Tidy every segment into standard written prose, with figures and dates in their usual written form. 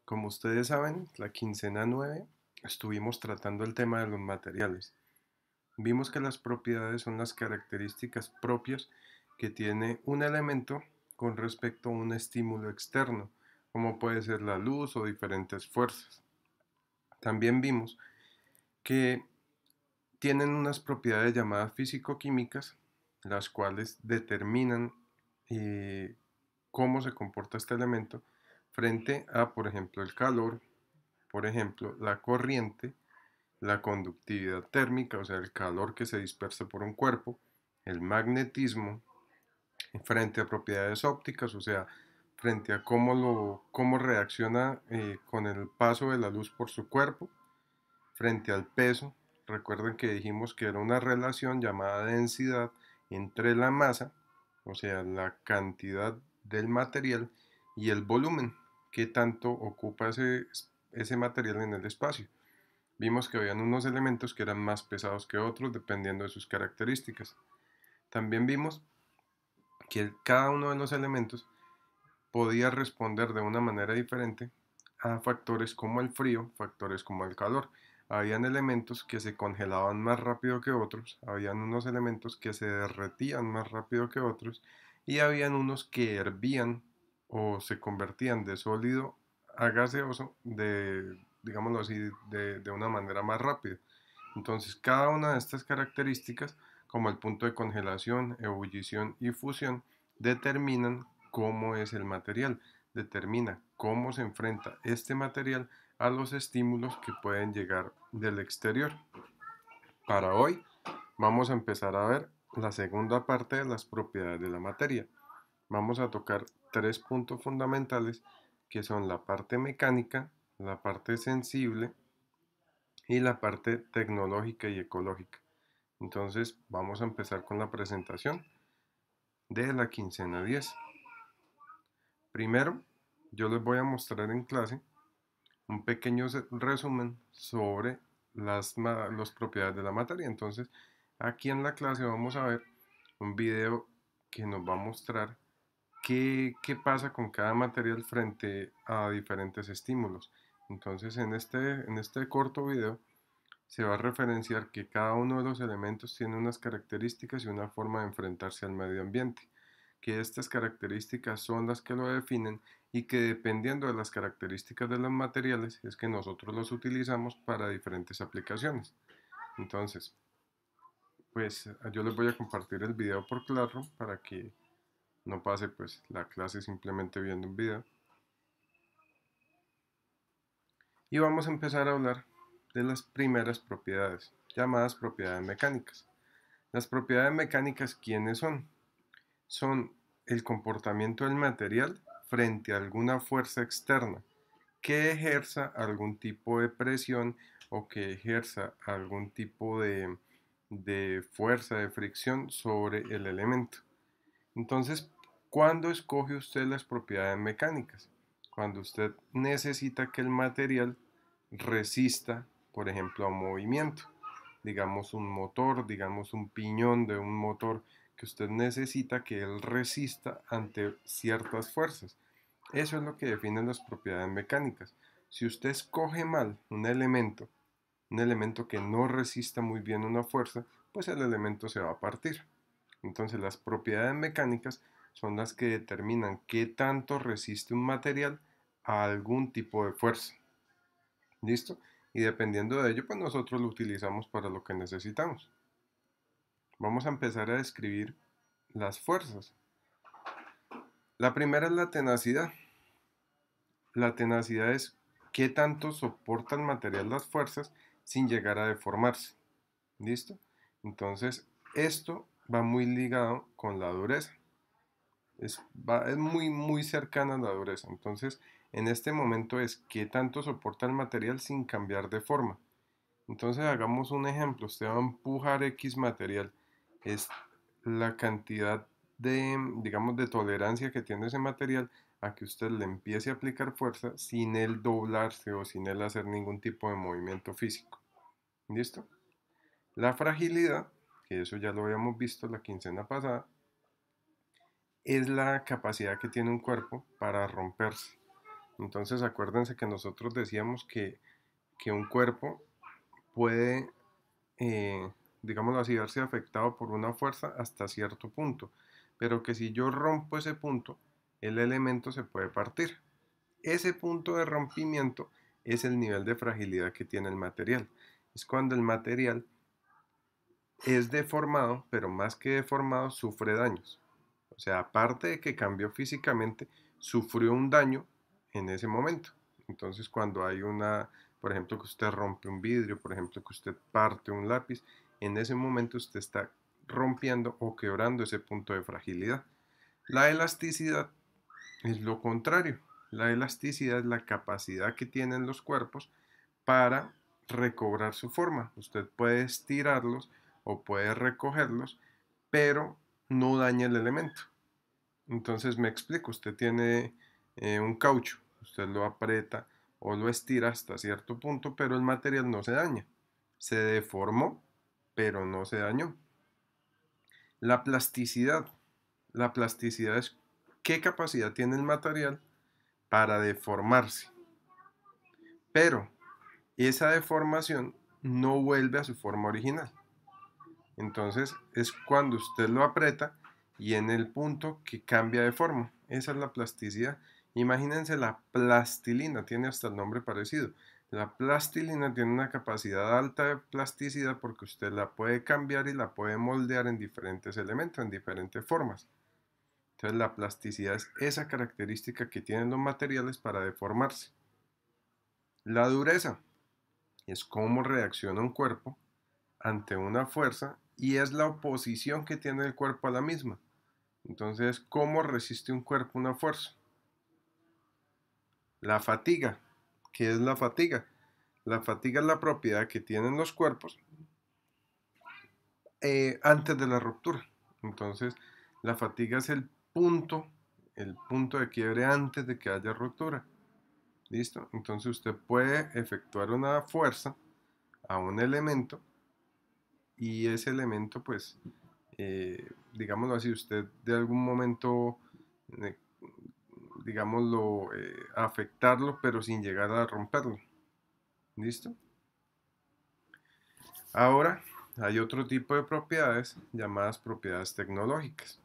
Como ustedes saben, la quincena 9 estuvimos tratando el tema de los materiales. Vimos que las propiedades son las características propias que tiene un elemento con respecto a un estímulo externo, como puede ser la luz o diferentes fuerzas. También vimos que tienen unas propiedades llamadas físico-químicas, las cuales determinan eh, cómo se comporta este elemento frente a, por ejemplo, el calor, por ejemplo, la corriente, la conductividad térmica, o sea, el calor que se dispersa por un cuerpo, el magnetismo, frente a propiedades ópticas, o sea, frente a cómo reacciona con el paso de la luz por su cuerpo, frente al peso. Recuerden que dijimos que era una relación llamada densidad entre la masa, o sea, la cantidad del material, y el volumen, que tanto ocupa ese material en el espacio. Vimos que habían unos elementos que eran más pesados que otros dependiendo de sus características. También vimos que cada uno de los elementos podía responder de una manera diferente a factores como el frío, factores como el calor. Habían elementos que se congelaban más rápido que otros, habían unos elementos que se derretían más rápido que otros y habían unos que hervían o se convertían de sólido a gaseoso digámoslo así, de una manera más rápida. Entonces, cada una de estas características, como el punto de congelación, ebullición y fusión, determinan cómo es el material, determina cómo se enfrenta este material a los estímulos que pueden llegar del exterior. Para hoy vamos a empezar a ver la segunda parte de las propiedades de la materia. Vamos a tocar tres puntos fundamentales que son la parte mecánica, la parte sensible y la parte tecnológica y ecológica. Entonces vamos a empezar con la presentación de la quincena 10. Primero, yo les voy a mostrar en clase un pequeño resumen sobre las propiedades de la materia. Entonces, aquí en la clase vamos a ver un video que nos va a mostrar qué pasa con cada material frente a diferentes estímulos. Entonces, en este corto video se va a referenciar que cada uno de los elementos tiene unas características y una forma de enfrentarse al medio ambiente, que estas características son las que lo definen y que dependiendo de las características de los materiales es que nosotros los utilizamos para diferentes aplicaciones. Entonces, pues yo les voy a compartir el video por Classroom para que no pase pues la clase simplemente viendo un video. Y vamos a empezar a hablar de las primeras propiedades, llamadas propiedades mecánicas. Las propiedades mecánicas, ¿quiénes son? Son el comportamiento del material frente a alguna fuerza externa que ejerza algún tipo de presión o que ejerza algún tipo de fuerza de fricción sobre el elemento. Entonces, ¿cuándo escoge usted las propiedades mecánicas? Cuando usted necesita que el material resista, por ejemplo, a movimiento. Digamos un motor, digamos un piñón de un motor que usted necesita que él resista ante ciertas fuerzas. Eso es lo que definen las propiedades mecánicas. Si usted escoge mal un elemento que no resista muy bien una fuerza, pues el elemento se va a partir. Entonces las propiedades mecánicas son las que determinan qué tanto resiste un material a algún tipo de fuerza. ¿Listo? Y dependiendo de ello, pues nosotros lo utilizamos para lo que necesitamos. Vamos a empezar a describir las fuerzas. La primera es la tenacidad. La tenacidad es qué tanto soporta el material las fuerzas sin llegar a deformarse. ¿Listo? Entonces, esto va muy ligado con la dureza. Es muy cercana a la dureza. Entonces, en este momento es qué tanto soporta el material sin cambiar de forma. Entonces, hagamos un ejemplo. Usted va a empujar X material. Es la cantidad digamos, de tolerancia que tiene ese material a que usted le empiece a aplicar fuerza sin él doblarse o sin él hacer ningún tipo de movimiento físico. ¿Listo? La fragilidad, que eso ya lo habíamos visto la quincena pasada, es la capacidad que tiene un cuerpo para romperse. Entonces acuérdense que nosotros decíamos que un cuerpo puede, digámoslo así, verse afectado por una fuerza hasta cierto punto, pero que si yo rompo ese punto, el elemento se puede partir. Ese punto de rompimiento es el nivel de fragilidad que tiene el material. Es cuando el material es deformado, pero más que deformado, sufre daños. O sea, aparte de que cambió físicamente, sufrió un daño en ese momento. Entonces, cuando hay una, por ejemplo, que usted rompe un vidrio, por ejemplo, que usted parte un lápiz, en ese momento usted está rompiendo o quebrando ese punto de fragilidad. La elasticidad es lo contrario. La elasticidad es la capacidad que tienen los cuerpos para recobrar su forma. Usted puede estirarlos o puede recogerlos, pero no daña el elemento. Entonces me explico, usted tiene un caucho, usted lo aprieta o lo estira hasta cierto punto, pero el material no se daña. Se deformó, pero no se dañó. La plasticidad. La plasticidad es qué capacidad tiene el material para deformarse. Pero esa deformación no vuelve a su forma original. Entonces es cuando usted lo aprieta y en el punto que cambia de forma. Esa es la plasticidad. Imagínense la plastilina, tiene hasta el nombre parecido. La plastilina tiene una capacidad alta de plasticidad porque usted la puede cambiar y la puede moldear en diferentes elementos, en diferentes formas. Entonces la plasticidad es esa característica que tienen los materiales para deformarse. La dureza es cómo reacciona un cuerpo ante una fuerza y es la oposición que tiene el cuerpo a la misma. Entonces, ¿cómo resiste un cuerpo una fuerza? La fatiga. ¿Qué es la fatiga? La fatiga es la propiedad que tienen los cuerpos antes de la ruptura. Entonces, la fatiga es el punto de quiebre antes de que haya ruptura. ¿Listo? Entonces usted puede efectuar una fuerza a un elemento y ese elemento, pues, digámoslo así, usted de algún momento, eh, digámoslo, afectarlo, pero sin llegar a romperlo. ¿Listo? Ahora, hay otro tipo de propiedades llamadas propiedades tecnológicas.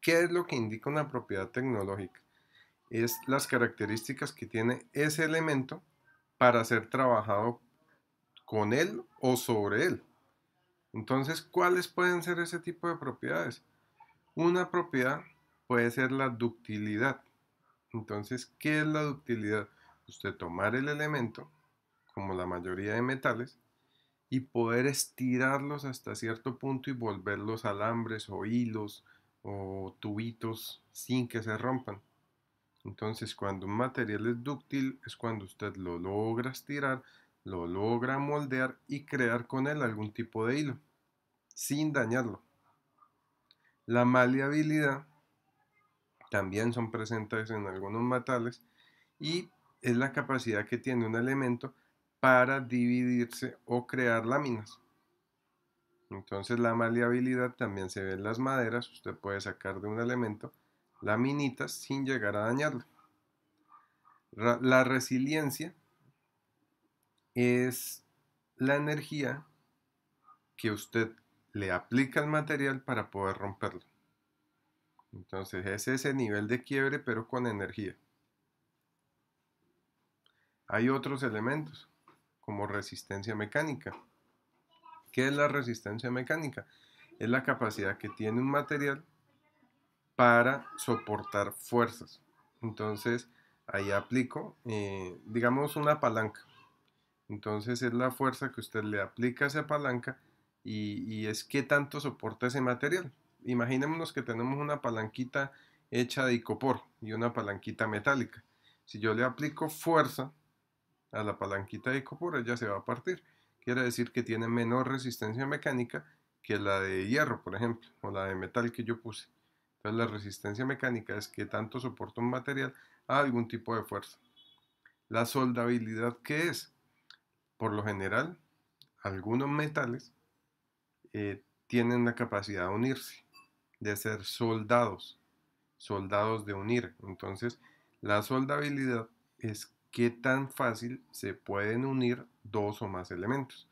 ¿Qué es lo que indica una propiedad tecnológica? Es las características que tiene ese elemento para ser trabajado con él o sobre él. Entonces, ¿cuáles pueden ser ese tipo de propiedades? Una propiedad puede ser la ductilidad. Entonces, ¿qué es la ductilidad? Usted tomar el elemento, como la mayoría de metales, y poder estirarlos hasta cierto punto y volverlos alambres o hilos o tubitos sin que se rompan. Entonces, cuando un material es dúctil, es cuando usted lo logra estirar, lo logra moldear y crear con él algún tipo de hilo, sin dañarlo. La maleabilidad también son presentes en algunos metales y es la capacidad que tiene un elemento para dividirse o crear láminas. Entonces la maleabilidad también se ve en las maderas, usted puede sacar de un elemento laminitas sin llegar a dañarlo. La resiliencia es la energía que usted le aplica al material para poder romperlo. Entonces es ese nivel de quiebre pero con energía. Hay otros elementos como resistencia mecánica. ¿Qué es la resistencia mecánica? Es la capacidad que tiene un material para soportar fuerzas. Entonces ahí aplico, digamos, una palanca. Entonces es la fuerza que usted le aplica a esa palanca y es qué tanto soporta ese material. Imaginémonos que tenemos una palanquita hecha de icopor y una palanquita metálica. Si yo le aplico fuerza a la palanquita de icopor, ella se va a partir. Quiere decir que tiene menor resistencia mecánica que la de hierro, por ejemplo, o la de metal que yo puse. Entonces la resistencia mecánica es que tanto soporta un material a algún tipo de fuerza. La soldabilidad, ¿qué es? Por lo general, algunos metales tienen la capacidad de unirse, de ser soldados, soldados de unir. Entonces, La soldabilidad es qué tan fácil se pueden unir dos o más elementos.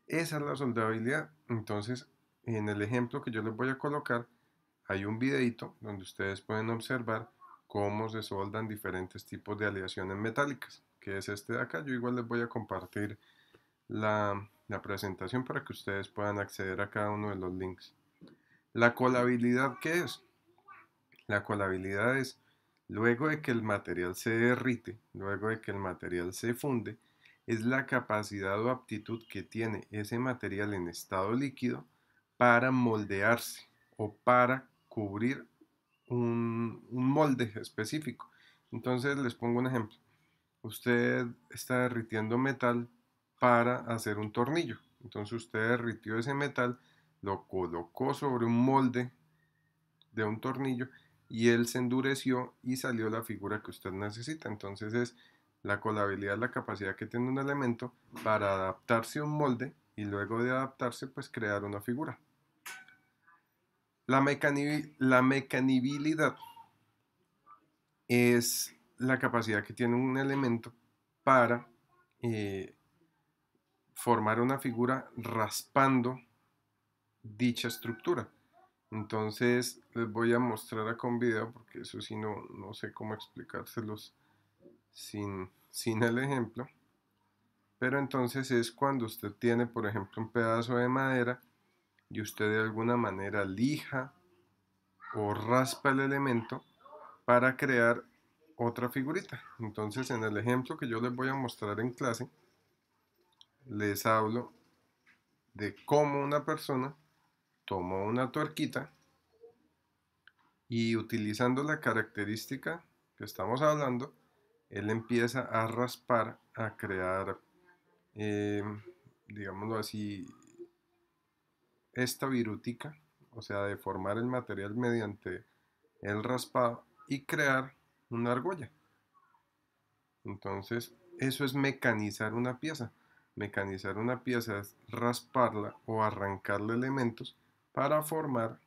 Esa es la soldabilidad. Entonces, en el ejemplo que yo les voy a colocar, hay un videito donde ustedes pueden observar cómo se soldan diferentes tipos de aleaciones metálicas, que es este de acá. Yo igual les voy a compartir la presentación para que ustedes puedan acceder a cada uno de los links. La colabilidad, ¿qué es? La colabilidad es, luego de que el material se derrite, luego de que el material se funde, es la capacidad o aptitud que tiene ese material en estado líquido para moldearse o para cubrir un molde específico. Entonces les pongo un ejemplo. Usted está derritiendo metal para hacer un tornillo. Entonces usted derritió ese metal, lo colocó sobre un molde de un tornillo y él se endureció y salió la figura que usted necesita. Entonces es la colabilidad, la capacidad que tiene un elemento para adaptarse a un molde y luego de adaptarse pues crear una figura. La mecanibilidad es la capacidad que tiene un elemento para eh, formar una figura raspando dicha estructura. Entonces les voy a mostrar acá un video porque eso sí no sé cómo explicárselos sin el ejemplo. Pero entonces es cuando usted tiene, por ejemplo, un pedazo de madera y usted de alguna manera lija o raspa el elemento para crear otra figurita. Entonces en el ejemplo que yo les voy a mostrar en clase, les hablo de cómo una persona tomó una tuerquita y utilizando la característica que estamos hablando, él empieza a raspar, a crear, eh, digámoslo así, esta virutica, o sea, deformar el material mediante el raspado y crear una argolla. Entonces, eso es mecanizar una pieza. Mecanizar una pieza es rasparla o arrancarle elementos para formar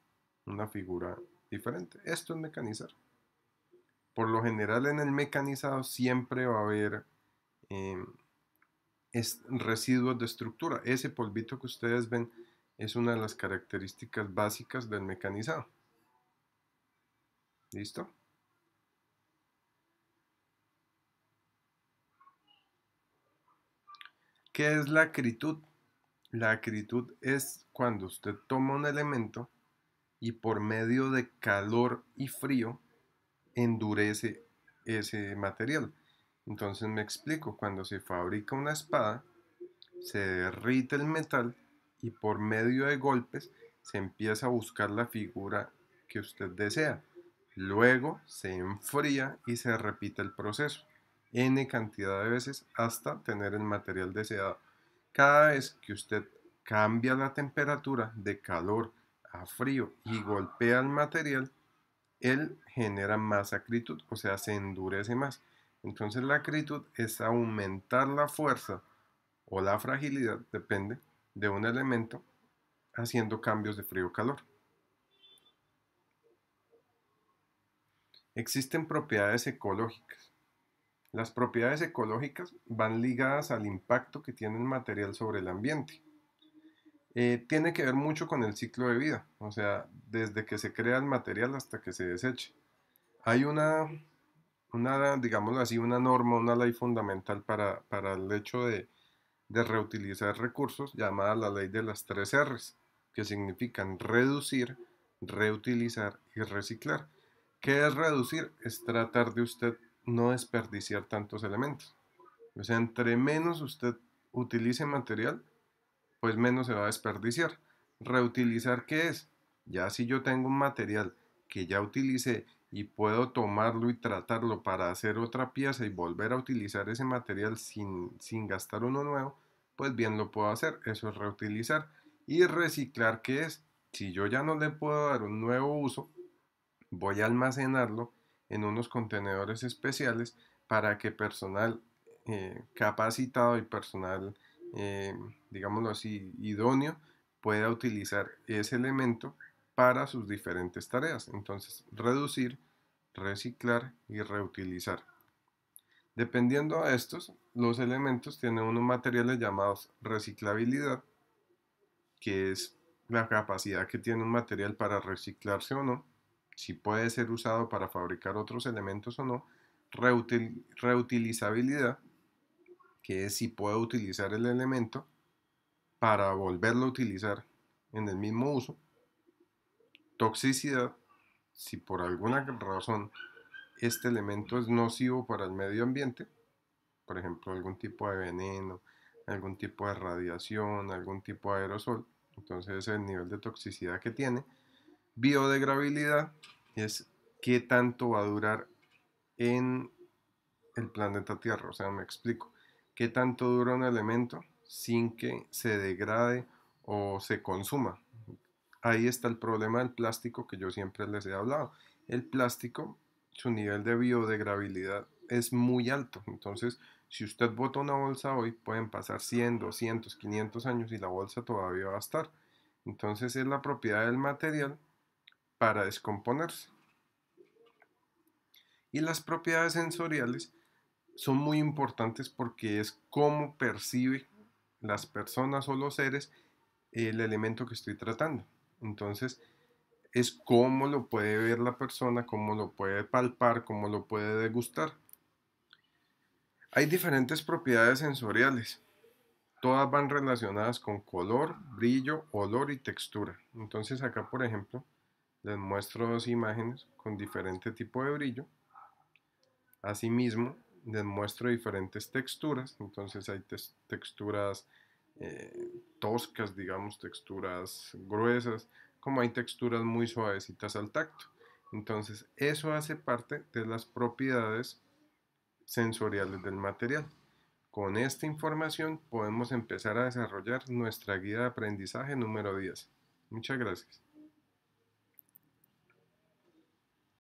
una figura diferente. Esto es mecanizar. Por lo general en el mecanizado siempre va a haber eh, residuos de estructura. Ese polvito que ustedes ven es una de las características básicas del mecanizado. ¿Listo? ¿Qué es la acritud? La acritud es cuando usted toma un elemento y por medio de calor y frío endurece ese material. Entonces me explico, cuando se fabrica una espada, se derrite el metal y por medio de golpes se empieza a buscar la figura que usted desea. Luego se enfría y se repite el proceso n cantidad de veces hasta tener el material deseado. Cada vez que usted cambia la temperatura de calor a frío y golpea el material, él genera más acritud, o sea, se endurece más. Entonces la acritud es aumentar la fuerza o la fragilidad, depende, de un elemento haciendo cambios de frío-calor. Existen propiedades ecológicas. Las propiedades ecológicas van ligadas al impacto que tiene el material sobre el ambiente. Tiene que ver mucho con el ciclo de vida, o sea, desde que se crea el material hasta que se deseche. Hay digámoslo así, una norma, una ley fundamental para el hecho de reutilizar recursos, llamada la ley de las tres R's, que significan reducir, reutilizar y reciclar. ¿Qué es reducir? Es tratar de usted no desperdiciar tantos elementos. O sea, entre menos usted utilice material, pues menos se va a desperdiciar. Reutilizar, ¿qué es? Ya si yo tengo un material que ya utilicé y puedo tomarlo y tratarlo para hacer otra pieza y volver a utilizar ese material sin gastar uno nuevo, pues bien lo puedo hacer. Eso es reutilizar. Y reciclar, ¿qué es? Si yo ya no le puedo dar un nuevo uso, voy a almacenarlo en unos contenedores especiales para que personal capacitado y personal, eh, digámoslo así, idóneo, pueda utilizar ese elemento para sus diferentes tareas. Entonces, reducir, reciclar y reutilizar. Dependiendo de estos, los elementos tienen unos materiales llamados reciclabilidad, que es la capacidad que tiene un material para reciclarse o no, si puede ser usado para fabricar otros elementos o no, reutilizabilidad, que es si puedo utilizar el elemento para volverlo a utilizar en el mismo uso, toxicidad, si por alguna razón este elemento es nocivo para el medio ambiente, por ejemplo, algún tipo de veneno, algún tipo de radiación, algún tipo de aerosol, entonces el nivel de toxicidad que tiene. Biodegradabilidad es qué tanto va a durar en el planeta Tierra, o sea, me explico, qué tanto dura un elemento sin que se degrade o se consuma. Ahí está el problema del plástico que yo siempre les he hablado. El plástico, su nivel de biodegradabilidad es muy alto. Entonces, si usted bota una bolsa hoy, pueden pasar 100, 200, 500 años y la bolsa todavía va a estar. Entonces, es la propiedad del material para descomponerse. Y las propiedades sensoriales son muy importantes porque es cómo percibe las personas o los seres el elemento que estoy tratando. Entonces, es cómo lo puede ver la persona, cómo lo puede palpar, cómo lo puede degustar. Hay diferentes propiedades sensoriales. Todas van relacionadas con color, brillo, olor y textura. Entonces acá, por ejemplo, les muestro dos imágenes con diferente tipo de brillo. Asimismo, les muestro diferentes texturas. Entonces hay texturas toscas, digamos, texturas gruesas, como hay texturas muy suavecitas al tacto. Entonces, eso hace parte de las propiedades sensoriales del material. Con esta información podemos empezar a desarrollar nuestra guía de aprendizaje número 10. Muchas gracias.